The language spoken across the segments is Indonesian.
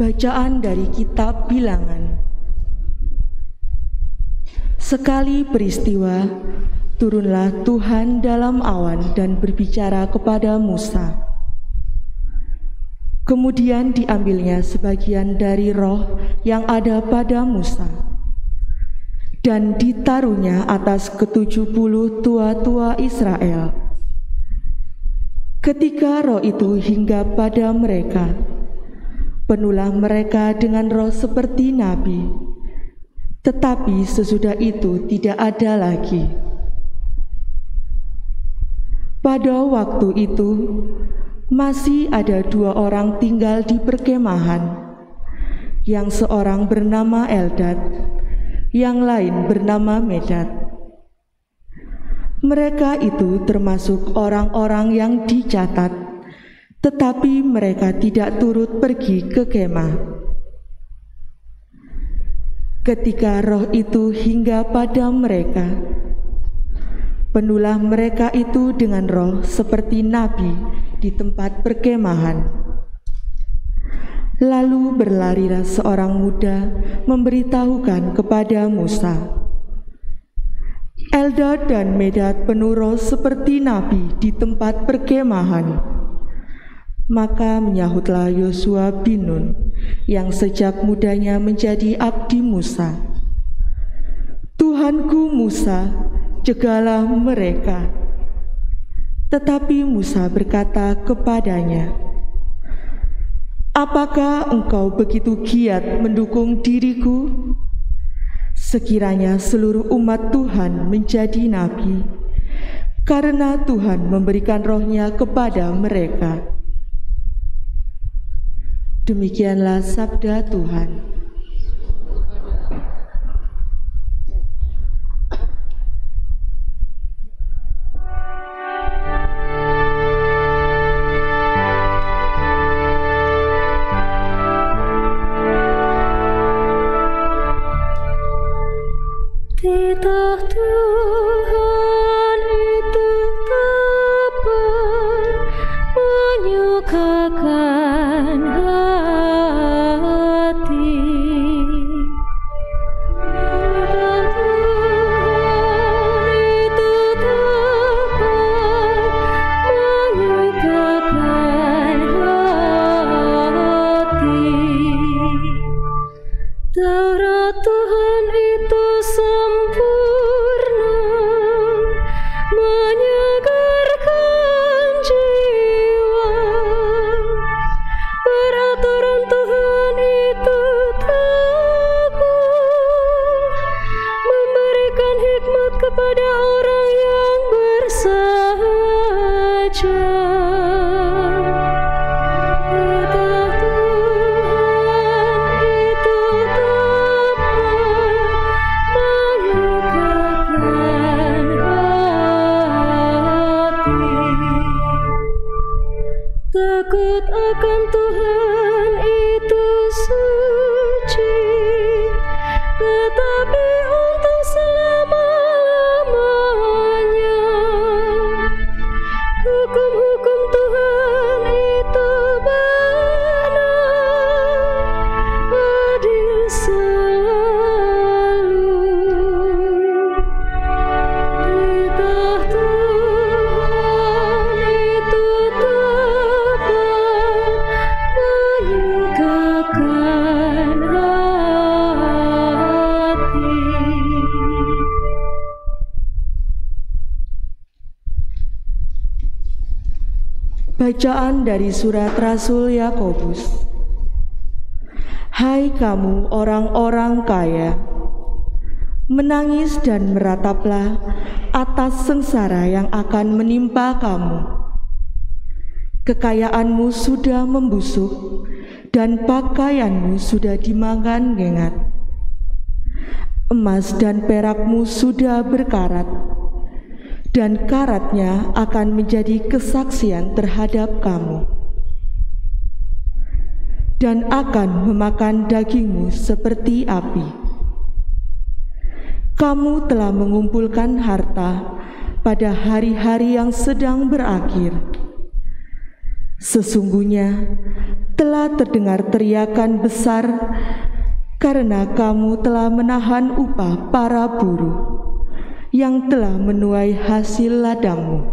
Bacaan dari Kitab Bilangan. Sekali peristiwa, turunlah Tuhan dalam awan dan berbicara kepada Musa. Kemudian diambilnya sebagian dari roh yang ada pada Musa, dan ditaruhnya atas ke-70 tua-tua Israel. Ketika roh itu hinggap pada mereka, penuhlah mereka dengan roh seperti nabi, tetapi sesudah itu tidak ada lagi. Pada waktu itu, masih ada 2 orang tinggal di perkemahan, yang seorang bernama Eldad, yang lain bernama Medad. Mereka itu termasuk orang-orang yang dicatat, tetapi mereka tidak turut pergi ke kemah. Ketika roh itu hinggap pada mereka, penuhlah mereka itu dengan roh seperti nabi di tempat perkemahan. Lalu berlarilah seorang muda memberitahukan kepada Musa, Eldad dan Medad penuh roh seperti nabi di tempat perkemahan. Maka menyahutlah Yosua bin Nun, yang sejak mudanya menjadi abdi Musa, Tuhanku Musa, cegahlah mereka. Tetapi Musa berkata kepadanya, apakah engkau begitu giat mendukung diriku? Sekiranya seluruh umat Tuhan menjadi nabi, karena Tuhan memberikan rohnya kepada mereka. Demikianlah sabda Tuhan. Titah Tuhan itu tepat, menyukakan hati. Titah Tuhan itu tepat, menyukakan hati. Taurat Tuhan itu sempurna, menyegarkan jiwa. Peraturan Tuhan itu teguh, memberikan hikmat kepada orang yang bersahaja. Takut akan Tuhan itu suci, tetapi untuk selama-lamanya. Hukum-hukum Tuhan itu benar, adil selalu. Titah Tuhan itu menyukakan hati. Bacaan dari surat Rasul Yakobus. Hai kamu orang-orang kaya, menangis dan merataplah atas sengsara yang akan menimpa kamu. Kekayaanmu sudah membusuk dan pakaianmu sudah dimakan ngengat. Emas dan perakmu sudah berkarat, dan karatnya akan menjadi kesaksian terhadap kamu, dan akan memakan dagingmu seperti api. Kamu telah mengumpulkan harta pada hari-hari yang sedang berakhir. Sesungguhnya telah terdengar teriakan besar karena kamu telah menahan upah para buruh yang telah menuai hasil ladangmu.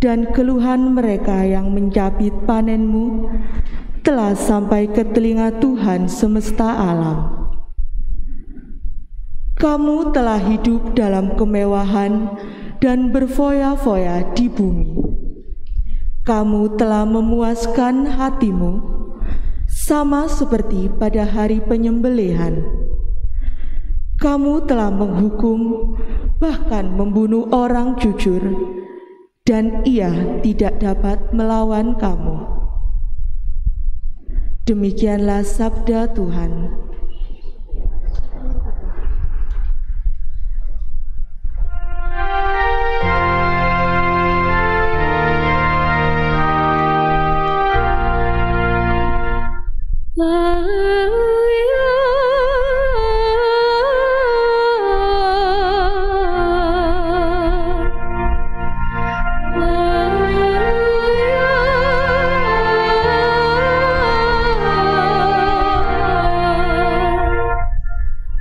Dan keluhan mereka yang mencabit panenmu telah sampai ke telinga Tuhan semesta alam. Kamu telah hidup dalam kemewahan dan berfoya-foya di bumi. Kamu telah memuaskan hatimu sama seperti pada hari penyembelihan. Kamu telah menghukum, bahkan membunuh orang jujur, dan ia tidak dapat melawan kamu. Demikianlah sabda Tuhan.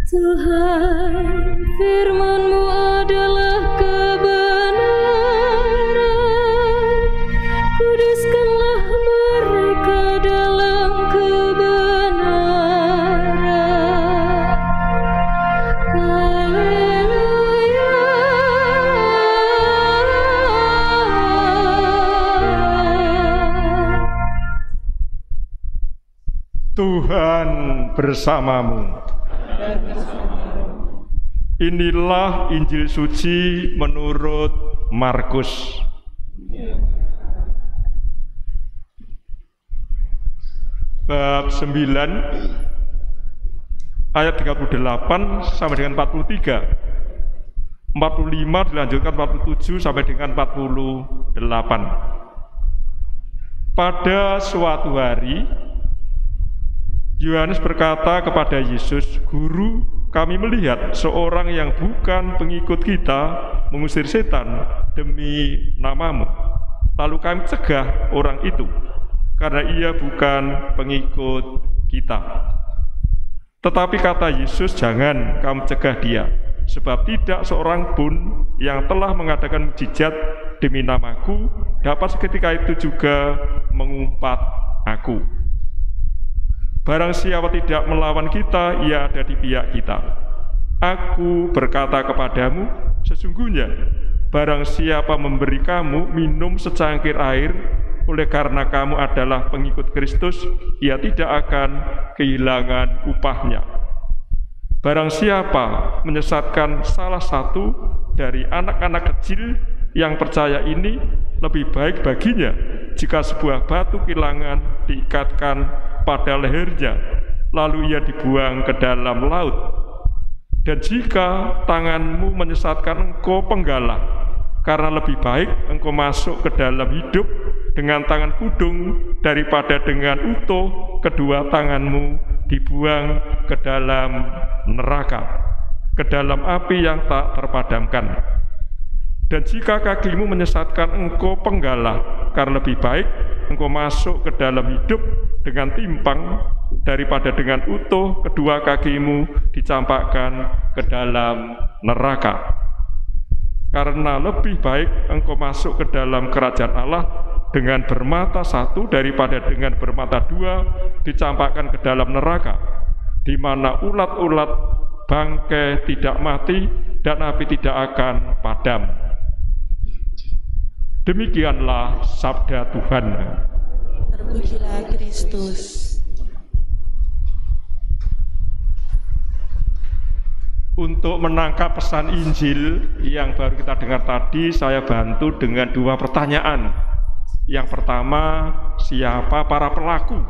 Tuhan, firman-Mu adalah kebenaran. Kuduskanlah mereka dalam kebenaran. Haleluya. Tuhan bersamamu. Inilah Injil suci menurut Markus. Bab 9 ayat 38 sampai dengan 43. 45 dilanjutkan 47 sampai dengan 48. Pada suatu hari Yohanes berkata kepada Yesus, "Guru, kami melihat seorang yang bukan pengikut kita mengusir setan demi nama-Mu. Lalu kami cegah orang itu, karena ia bukan pengikut kita." Tetapi kata Yesus, "Jangan kamu cegah dia, sebab tidak seorang pun yang telah mengadakan mukjizat demi nama-Ku dapat seketika itu juga mengumpat Aku. Barang siapa tidak melawan kita, ia ada di pihak kita. Aku berkata kepadamu, sesungguhnya barang siapa memberi kamu minum secangkir air, oleh karena kamu adalah pengikut Kristus, ia tidak akan kehilangan upahnya. Barang siapa menyesatkan salah satu dari anak-anak kecil yang percaya ini, lebih baik baginya jika sebuah batu kilangan diikatkan pada lehernya, lalu ia dibuang ke dalam laut. Dan jika tanganmu menyesatkan engkau, penggalah, karena lebih baik engkau masuk ke dalam hidup dengan tangan kudung daripada dengan utuh kedua tanganmu dibuang ke dalam neraka, ke dalam api yang tak terpadamkan. Dan jika kakimu menyesatkan engkau, penggalah, karena lebih baik engkau masuk ke dalam hidup dengan timpang daripada dengan utuh kedua kakimu dicampakkan ke dalam neraka. Karena lebih baik engkau masuk ke dalam kerajaan Allah dengan bermata satu daripada dengan bermata dua dicampakkan ke dalam neraka, di mana ulat-ulat bangkai tidak mati dan api tidak akan padam. Demikianlah sabda Tuhan. Terpujilah Kristus. Untuk menangkap pesan Injil yang baru kita dengar tadi, saya bantu dengan dua pertanyaan. Yang pertama, siapa para pelaku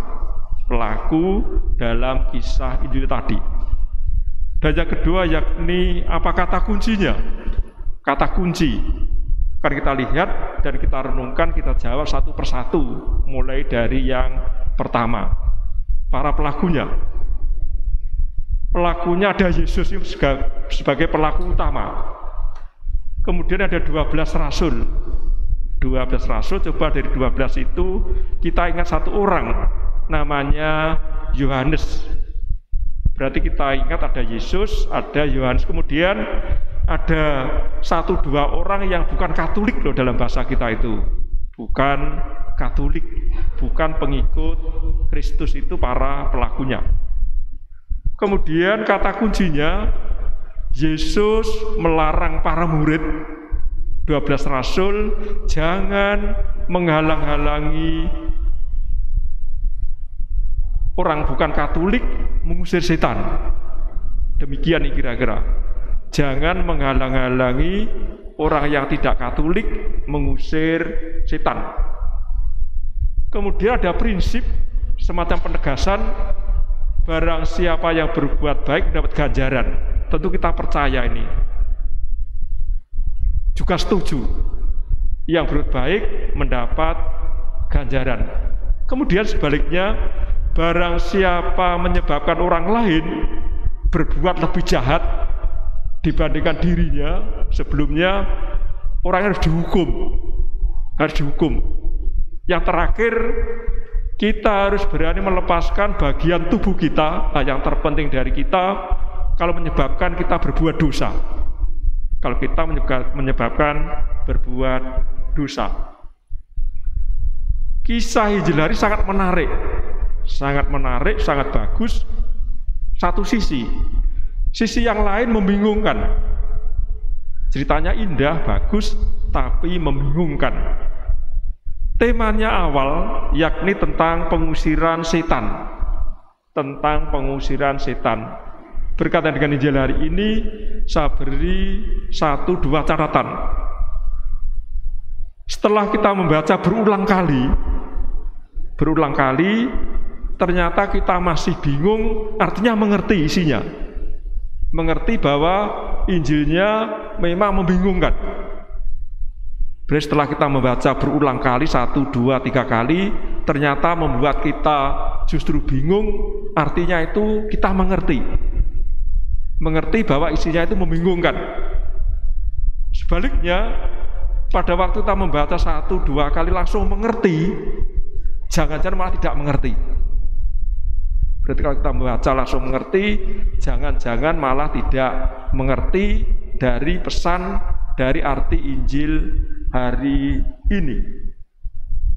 dalam kisah Injil tadi? Dan yang kedua, yakni apa kata kuncinya? Kata kunci. Akan kita lihat dan kita renungkan, kita jawab satu persatu, mulai dari yang pertama. Para pelakunya. Pelakunya ada Yesus sebagai pelaku utama. Kemudian ada 12 rasul. 12 rasul, coba dari 12 itu kita ingat satu orang, namanya Yohanes. Berarti kita ingat ada Yesus, ada Yohanes, kemudian ada 1-2 orang yang bukan Katolik loh dalam bahasa kita itu. Bukan Katolik, bukan pengikut Kristus, itu para pelakunya. Kemudian kata kuncinya, Yesus melarang para murid 12 rasul jangan menghalang-halangi orang bukan Katolik mengusir setan. Demikian nih kira-kira. Jangan menghalang-halangi orang yang tidak Katolik mengusir setan. Kemudian ada prinsip semacam penegasan, barang siapa yang berbuat baik dapat ganjaran. Tentu kita percaya ini. Juga setuju, yang berbuat baik mendapat ganjaran. Kemudian sebaliknya, barang siapa menyebabkan orang lain berbuat lebih jahat dibandingkan dirinya sebelumnya, orang harus dihukum. Yang terakhir, kita harus berani melepaskan bagian tubuh kita, yang terpenting dari kita, kalau menyebabkan kita berbuat dosa. Kalau kita menyebabkan berbuat dosa. Kisah Injil hari sangat menarik, sangat bagus. Satu sisi yang lain membingungkan. Ceritanya indah, bagus, tapi membingungkan. Temanya awal yakni tentang pengusiran setan. Berkaitan dengan Injil hari ini, saya beri 1-2 catatan. Setelah kita membaca berulang kali, ternyata kita masih bingung, artinya mengerti isinya. Mengerti bahwa Injilnya memang membingungkan. Berarti setelah kita membaca berulang kali, 1, 2, 3 kali, ternyata membuat kita justru bingung, artinya itu kita mengerti bahwa isinya itu membingungkan. Sebaliknya, pada waktu kita membaca 1-2 kali langsung mengerti, jangan-jangan malah tidak mengerti. Berarti kalau kita membaca langsung mengerti, jangan-jangan malah tidak mengerti dari pesan, dari arti Injil hari ini.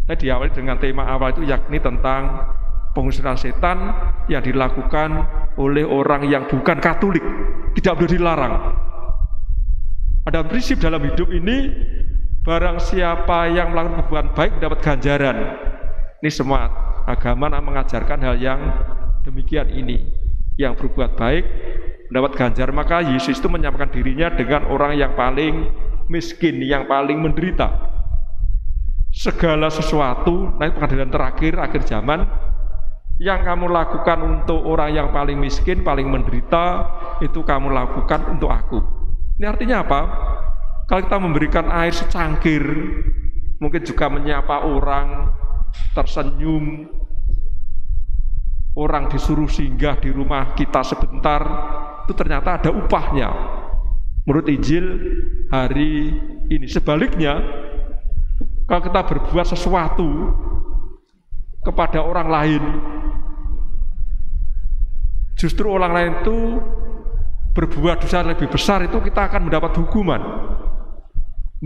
Tadi diawali dengan tema awal itu yakni tentang pengusiran setan yang dilakukan oleh orang yang bukan Katolik. Tidak boleh dilarang. Ada prinsip dalam hidup ini, barang siapa yang melakukan perbuatan baik mendapat ganjaran. Ini semua agama mengajarkan hal yang demikian ini. Yang berbuat baik mendapat ganjaran. Maka Yesus itu menyamakan dirinya dengan orang yang paling miskin, yang paling menderita. Segala sesuatu, nanti pengadilan terakhir, akhir zaman, yang kamu lakukan untuk orang yang paling miskin, paling menderita, itu kamu lakukan untuk aku. Ini artinya apa? Kalau kita memberikan air secangkir, mungkin juga menyapa orang, tersenyum, orang disuruh singgah di rumah kita sebentar, itu ternyata ada upahnya. Menurut Injil hari ini. Sebaliknya, kalau kita berbuat sesuatu kepada orang lain, justru orang lain itu berbuat dosa lebih besar, itu kita akan mendapat hukuman.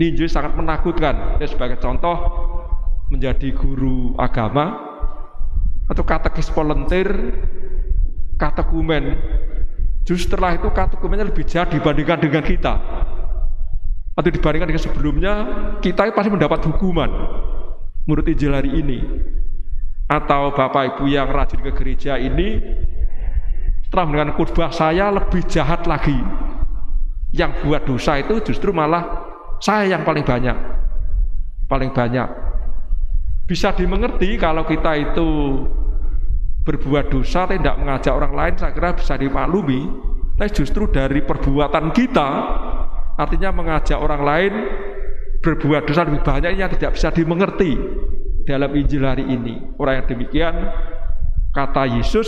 Ini Injil sangat menakutkan. Ya, sebagai contoh, menjadi guru agama atau katekis volunteer, katekumen, justru setelah itu katekumennya lebih jahat dibandingkan dengan kita, atau dibandingkan dengan sebelumnya, kita pasti mendapat hukuman menurut Injil hari ini. Atau Bapak Ibu yang rajin ke gereja ini, setelah mendengar khotbah saya lebih jahat lagi. Yang buat dosa itu justru malah saya yang paling banyak. Bisa dimengerti kalau kita itu berbuat dosa, tidak mengajak orang lain, saya kira bisa dimaklumi. Tapi justru dari perbuatan kita, artinya mengajak orang lain berbuat dosa lebih banyak, yang tidak bisa dimengerti dalam Injil hari ini. Orang yang demikian, kata Yesus,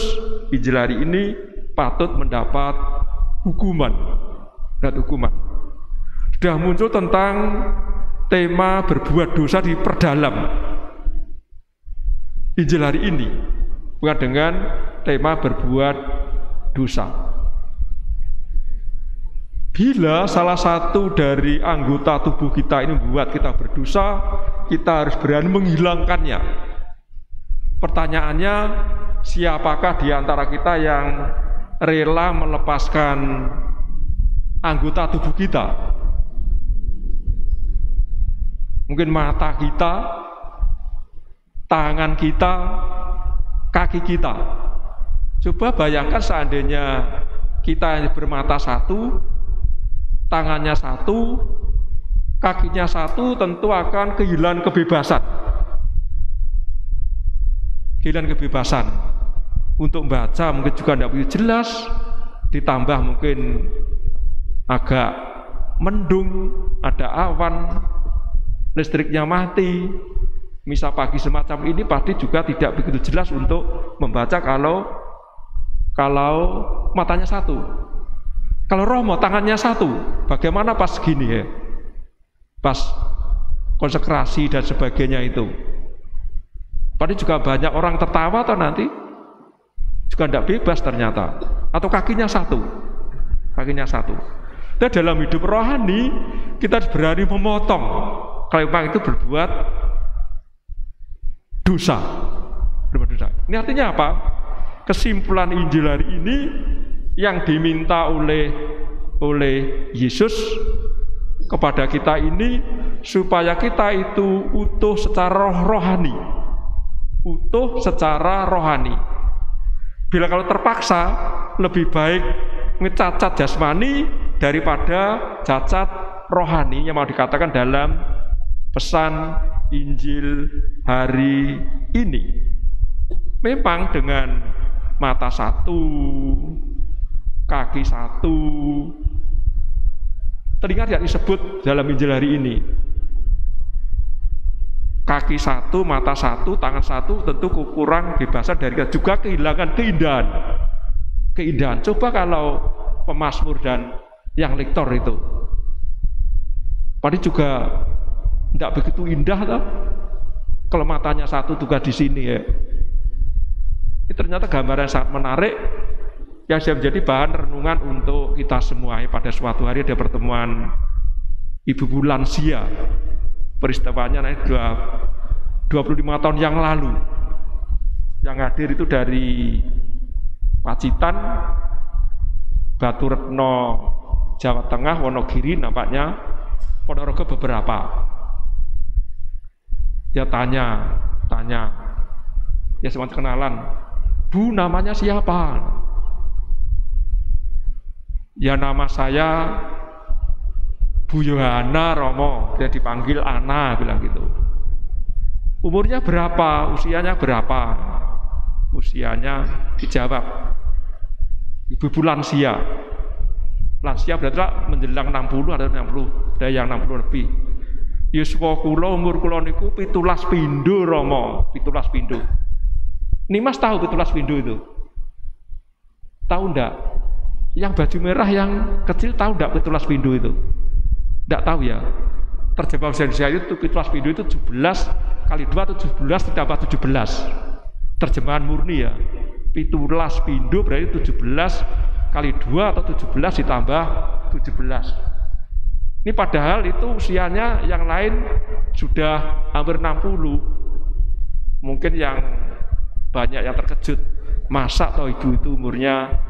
Injil hari ini patut mendapat hukuman. Sudah muncul tentang tema berbuat dosa diperdalam Injil hari ini, bukan dengan tema berbuat dosa. Bila salah satu dari anggota tubuh kita ini membuat kita berdosa, kita harus berani menghilangkannya. Pertanyaannya, siapakah di antara kita yang rela melepaskan anggota tubuh kita? Mungkin mata kita, tangan kita, kaki kita. Coba bayangkan seandainya kita bermata satu, tangannya satu, kakinya satu, tentu akan kehilangan kebebasan. Kehilangan kebebasan untuk membaca mungkin juga tidak begitu jelas, ditambah mungkin agak mendung, ada awan, listriknya mati. Misa pagi semacam ini pasti juga tidak begitu jelas untuk membaca kalau matanya satu. Kalau Romo tangannya satu, bagaimana pas gini ya? Pas konsekrasi dan sebagainya itu. Pasti juga banyak orang tertawa atau nanti juga tidak bebas ternyata. Atau kakinya satu. Kakinya satu. Dan dalam hidup rohani kita harus berani memotong kalau memang itu berbuat dosa. Ini artinya apa? Kesimpulan Injil hari ini yang diminta oleh Yesus kepada kita ini supaya kita itu utuh secara rohani. Utuh secara rohani. Bila kalau terpaksa lebih baik ngecacat jasmani daripada cacat rohani yang mau dikatakan dalam pesan Injil hari ini. Memang dengan mata satu, kaki satu, teringat yang disebut dalam Injil hari ini. Kaki satu, mata satu, tangan satu, tentu kurang kebebasan dari kita, juga kehilangan keindahan. Coba kalau pemazmur dan yang lektor itu, pasti juga tidak begitu indah toh. Kalau matanya satu juga di sini ya. Ini ternyata gambaran sangat menarik yang bisa menjadi bahan renungan untuk kita semua. Pada suatu hari ada pertemuan Ibu Bulansia. Peristiwanya naik 25 tahun yang lalu. Yang hadir itu dari Pacitan, Batu Retno, Jawa Tengah, Wonogiri nampaknya, Ponorogo beberapa. Ya tanya, ya semua kenalan. Bu, namanya siapa? Ya nama saya Bu Yohana Romo, dia dipanggil Ana, bilang gitu. Umurnya berapa? Usianya berapa? Usianya dijawab Ibu lansia. Lansia berarti menjelang 60 atau 60, ada yang 60 lebih. Yuswa kula umur kula niku 17 pindho Romo, 17 pindho. Nimas tahu 17 pindho itu? Tahu enggak? Yang baju merah yang kecil tahu enggak 17 pindho itu? Tidak tahu ya. Terjemah bahasa Indonesia itu 17 pindho itu 17 kali 2 atau 17 ditambah 17. Terjemahan murni ya. 17 pindho berarti 17 kali 2 atau 17 ditambah 17. Ini padahal itu usianya yang lain sudah hampir 60. Mungkin yang banyak yang terkejut. Masa toh ibu itu umurnya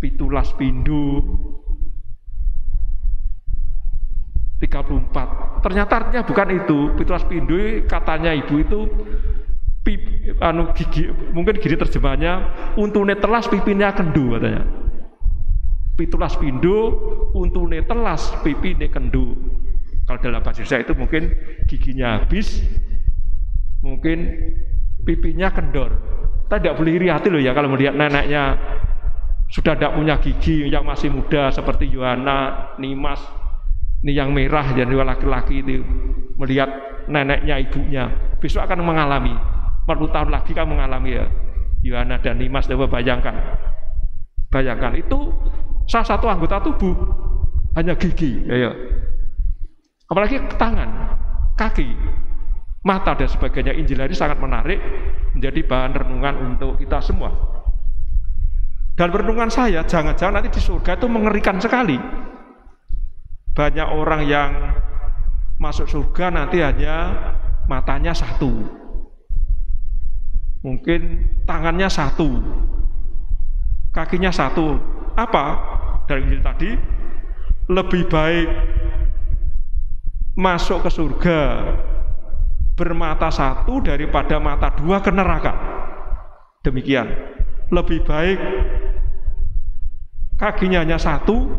17 pindho 34. Ternyata artinya bukan itu. 17 pindho katanya ibu itu gigi, mungkin gini terjemahnya, untune telas pipine kendu katanya. 17 pindho untune telas pipine kendu. Kalau dalam bahasa Indonesia itu mungkin giginya habis, mungkin pipinya kendor. Kita tidak boleh iri hati loh ya kalau melihat neneknya sudah tidak punya gigi, yang masih muda seperti Yohana, Nimas, ini yang merah dan dua laki-laki itu melihat neneknya ibunya, besok akan mengalami 40 tahun lagi kamu mengalami ya Yohana dan Nimas. Coba bayangkan itu salah satu anggota tubuh hanya gigi ya. Apalagi tangan kaki, mata dan sebagainya. Injil ini sangat menarik, menjadi bahan renungan untuk kita semua. Dan renungan saya, jangan-jangan nanti di surga itu mengerikan sekali. Banyak orang yang masuk surga nanti hanya matanya satu, mungkin tangannya satu, kakinya satu. Apa? Dari Injil tadi, lebih baik masuk ke surga bermata satu daripada mata dua ke neraka. Demikian. Lebih baik kakinya hanya satu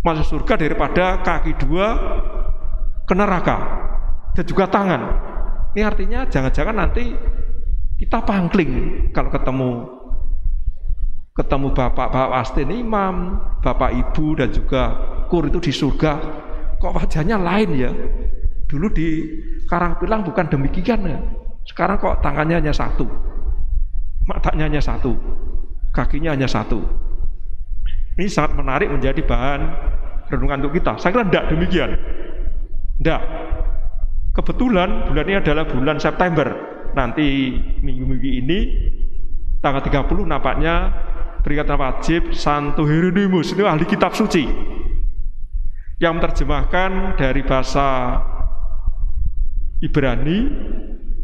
masuk surga daripada kaki dua ke neraka, dan juga tangan. Ini artinya jangan-jangan nanti kita pangkling kalau ketemu bapak Astin Imam, bapak ibu dan juga kur itu di surga, kok wajahnya lain ya. Dulu di Karangpilang bukan demikian ya. Sekarang kok tangannya hanya satu, matanya hanya satu, kakinya hanya satu. Ini sangat menarik menjadi bahan renungan untuk kita. Saya kira tidak demikian. Tidak. Kebetulan bulan ini adalah bulan September. Nanti minggu-minggu ini tanggal 30 nampaknya peringatan wajib Santo Hieronymus, ini ahli kitab suci, yang menerjemahkan dari bahasa Ibrani,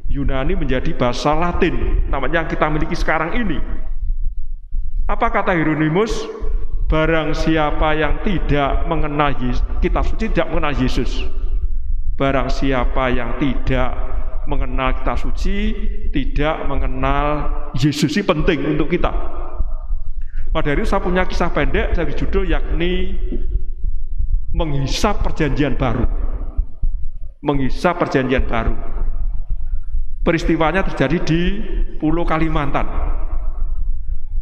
Yunani menjadi bahasa Latin, namanya yang kita miliki sekarang ini. Apa kata Hieronymus? Barang siapa yang tidak mengenal kitab suci tidak mengenal Yesus. Barang siapa yang tidak mengenal kitab suci tidak mengenal Yesus. Ini penting untuk kita. Pada hari itu saya punya kisah pendek dari judul yakni Menghisap Perjanjian Baru. Menghisap Perjanjian Baru. Peristiwanya terjadi di Pulau Kalimantan.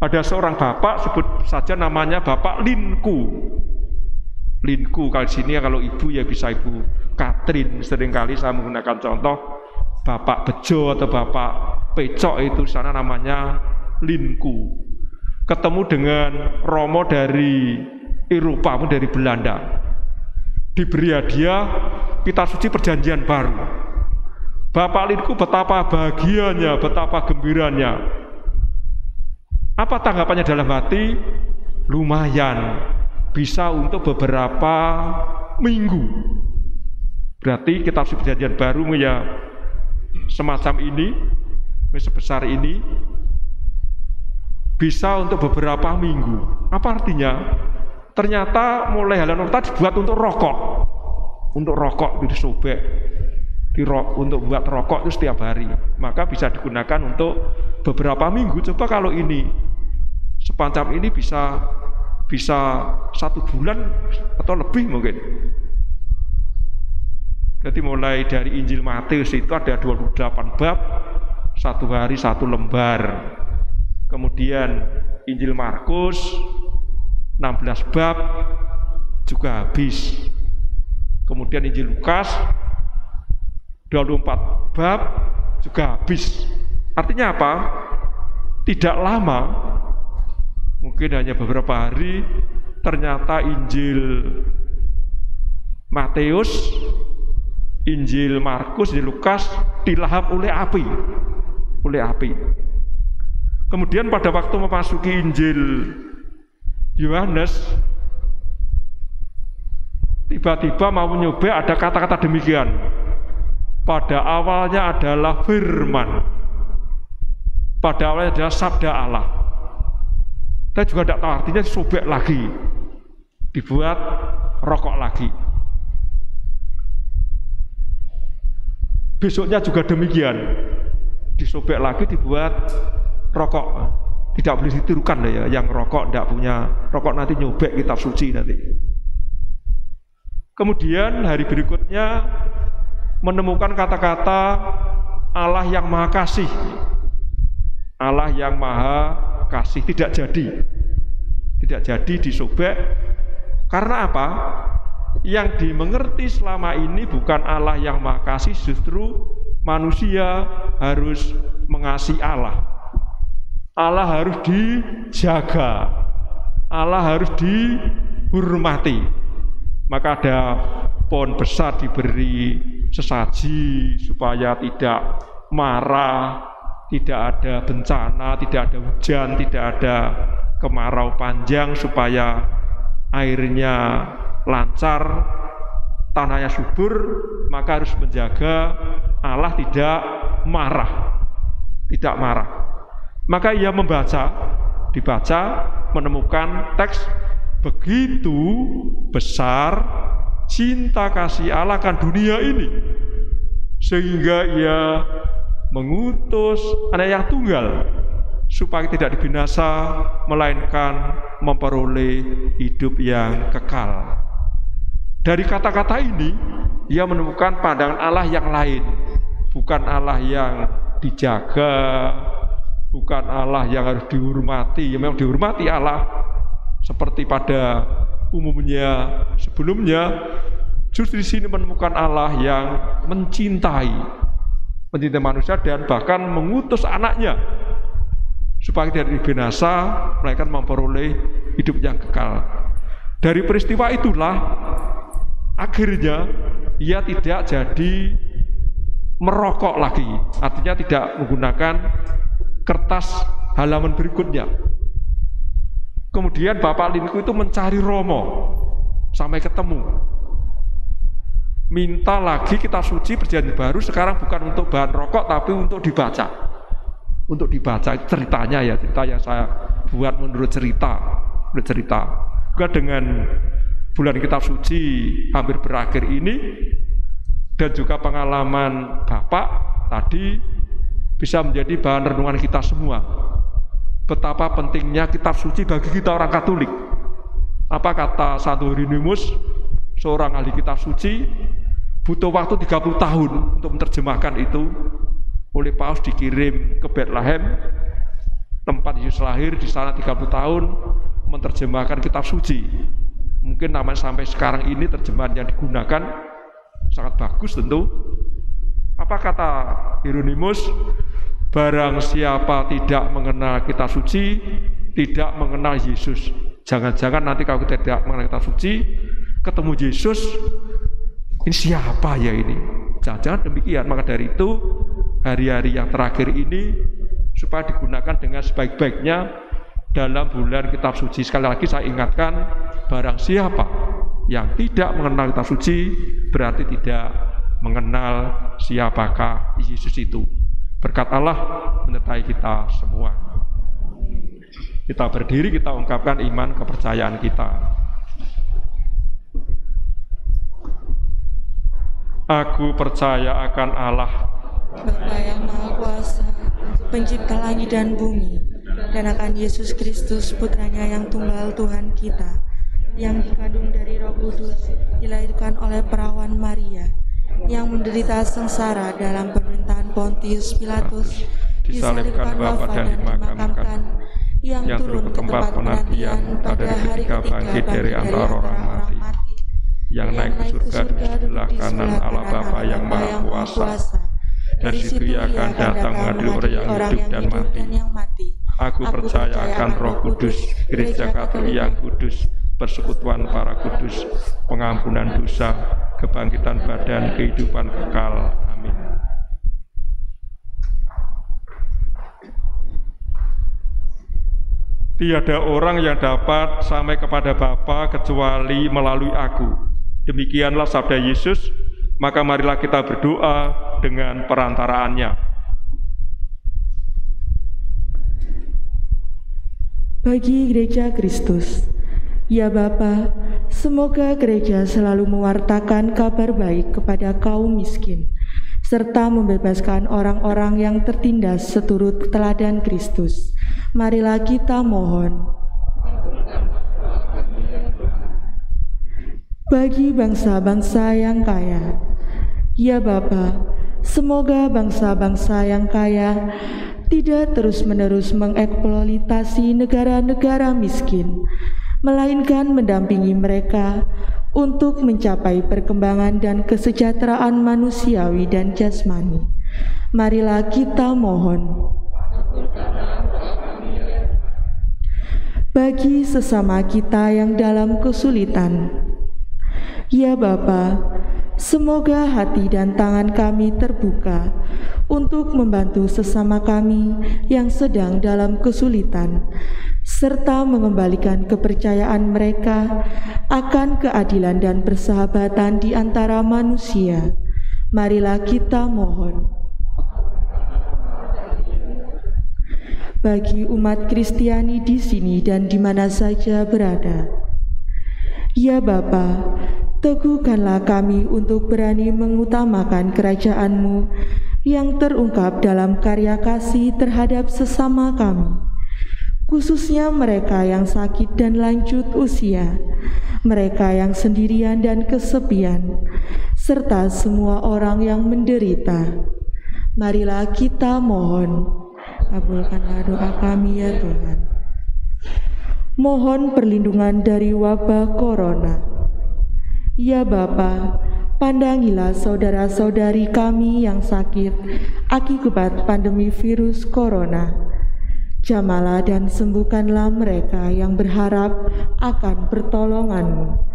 Ada seorang bapak, sebut saja namanya Bapak Linku. Linku kalau sini ya, kalau ibu ya bisa Ibu Katrin. Seringkali saya menggunakan contoh Bapak Bejo atau Bapak Pecok, itu sana namanya Linku. Ketemu dengan Romo dari Eropa, dari Belanda. Diberi hadiah kitab suci Perjanjian Baru. Bapak Linku betapa bahagianya, betapa gembiranya. Apa tanggapannya dalam hati? Lumayan, bisa untuk beberapa minggu. Berarti kitab suci Perjanjian Baru ya semacam ini, sebesar ini, bisa untuk beberapa minggu. Apa artinya? Ternyata mulai halaman pertama dibuat untuk rokok. Untuk rokok itu disobek. Untuk buat rokok itu setiap hari. Maka bisa digunakan untuk beberapa minggu. Coba kalau ini sepanjang ini bisa 1 bulan atau lebih mungkin. Jadi mulai dari Injil Matius itu ada 28 bab, 1 hari 1 lembar. Kemudian Injil Markus 16 bab juga habis. Kemudian Injil Lukas 24 bab juga habis. Artinya apa? Tidak lama, mungkin hanya beberapa hari, ternyata Injil Matius, Injil Markus, Injil Lukas dilahap oleh api. Kemudian pada waktu memasuki Injil Yohanes, tiba-tiba mau nyoba ada kata-kata demikian. Pada awalnya adalah firman. Pada awalnya adalah sabda Allah. Kita juga tidak tahu artinya, sobek lagi, dibuat rokok lagi. Besoknya juga demikian, disobek lagi, dibuat rokok. Tidak boleh ditirukan ya, yang rokok tidak punya rokok nanti nyobek kitab suci nanti. Kemudian hari berikutnya menemukan kata-kata Allah yang Maha Kasih. Allah yang Maha Kasih tidak jadi disobek. Karena apa? Yang dimengerti selama ini bukan Allah yang Maha Kasih, justru manusia harus mengasihi Allah. Allah harus dijaga, Allah harus dihormati. Maka ada pohon besar diberi sesaji supaya tidak marah, tidak ada bencana, tidak ada hujan, tidak ada kemarau panjang, supaya airnya lancar, tanahnya subur. Maka harus menjaga Allah tidak marah. Maka ia dibaca, menemukan teks, begitu besar cinta kasih Allah akan dunia ini, sehingga ia mengutus Anak yang tunggal supaya tidak dibinasa, melainkan memperoleh hidup yang kekal. Dari kata-kata ini, ia menemukan pandangan Allah yang lain, bukan Allah yang dijaga, bukan Allah yang harus dihormati. Ya memang dihormati Allah seperti pada umumnya sebelumnya. Justru di sini menemukan Allah yang mencintai manusia dan bahkan mengutus anaknya supaya tidak dibinasa, melainkan memperoleh hidup yang kekal. Dari peristiwa itulah akhirnya ia tidak jadi merokok lagi, artinya tidak menggunakan kertas halaman berikutnya. Kemudian Bapak Linku itu mencari Romo sampai ketemu, minta lagi kitab suci Perjanjian Baru, sekarang bukan untuk bahan rokok tapi untuk dibaca. Untuk dibaca ceritanya ya, cerita yang saya buat menurut cerita. Juga dengan bulan kitab suci hampir berakhir ini dan juga pengalaman Bapak tadi bisa menjadi bahan renungan kita semua. Betapa pentingnya kitab suci bagi kita orang Katolik. Apa kata Santo Hieronymus, seorang ahli kitab suci, butuh waktu 30 tahun untuk menerjemahkan itu. Oleh Paus dikirim ke Bethlehem, tempat Yesus lahir, di sana 30 tahun menerjemahkan kitab suci. Mungkin namanya sampai sekarang ini terjemahan yang digunakan sangat bagus tentu. Apa kata Hieronymus? Barang siapa tidak mengenal kitab suci, tidak mengenal Yesus. Jangan-jangan nanti kalau kita tidak mengenal kitab suci, ketemu Yesus, ini siapa ya ini? Jangan-jangan demikian. Maka dari itu, hari-hari yang terakhir ini supaya digunakan dengan sebaik-baiknya dalam bulan kitab suci. Sekali lagi saya ingatkan, barang siapa yang tidak mengenal kitab suci berarti tidak mengenal siapakah Yesus itu. Berkat Allah menyertai kita semua. Kita berdiri, kita ungkapkan iman kepercayaan kita. Aku percaya akan Allah, Bapa yang Maha Kuasa, Pencipta langit dan bumi, dan akan Yesus Kristus, Putranya yang tunggal Tuhan kita, yang dikandung dari Roh Kudus, dilahirkan oleh perawan Maria, yang menderita sengsara dalam pemerintahan Pontius Pilatus, disalibkan, wafat dan dimakamkan, yang turun ke tempat penantian pada hari ketiga bangkit dari antara orang mati, yang naik ke surga di sebelah kanan Allah Bapa yang Maha Kuasa. Dari situ ia akan datang mengadili orang yang hidup dan mati. Aku percaya akan Roh Kudus, Gereja Katolik yang kudus, persekutuan para kudus, pengampunan dosa, kebangkitan badan, kehidupan kekal. Amin. Tiada orang yang dapat sampai kepada Bapa kecuali melalui aku. Demikianlah sabda Yesus. Maka marilah kita berdoa dengan perantaraannya. Bagi Gereja Kristus, ya Bapa, semoga gereja selalu mewartakan kabar baik kepada kaum miskin, serta membebaskan orang-orang yang tertindas seturut teladan Kristus. Marilah kita mohon. Bagi bangsa-bangsa yang kaya, ya Bapa, semoga bangsa-bangsa yang kaya tidak terus-menerus mengeksploitasi negara-negara miskin, melainkan mendampingi mereka untuk mencapai perkembangan dan kesejahteraan manusiawi dan jasmani. Marilah kita mohon. Bagi sesama kita yang dalam kesulitan, ya Bapa, semoga hati dan tangan kami terbuka untuk membantu sesama kami yang sedang dalam kesulitan, serta mengembalikan kepercayaan mereka akan keadilan dan persahabatan di antara manusia. Marilah kita mohon. Bagi umat Kristiani di sini dan di mana saja berada, ya Bapa, teguhkanlah kami untuk berani mengutamakan kerajaan-Mu yang terungkap dalam karya kasih terhadap sesama kami, khususnya mereka yang sakit dan lanjut usia, mereka yang sendirian dan kesepian, serta semua orang yang menderita. Marilah kita mohon. Kabulkanlah doa kami ya Tuhan. Mohon perlindungan dari wabah corona. Ya Bapa, pandangilah saudara-saudari kami yang sakit akibat pandemi virus corona. Jamalah dan sembuhkanlah mereka yang berharap akan pertolongan-Mu.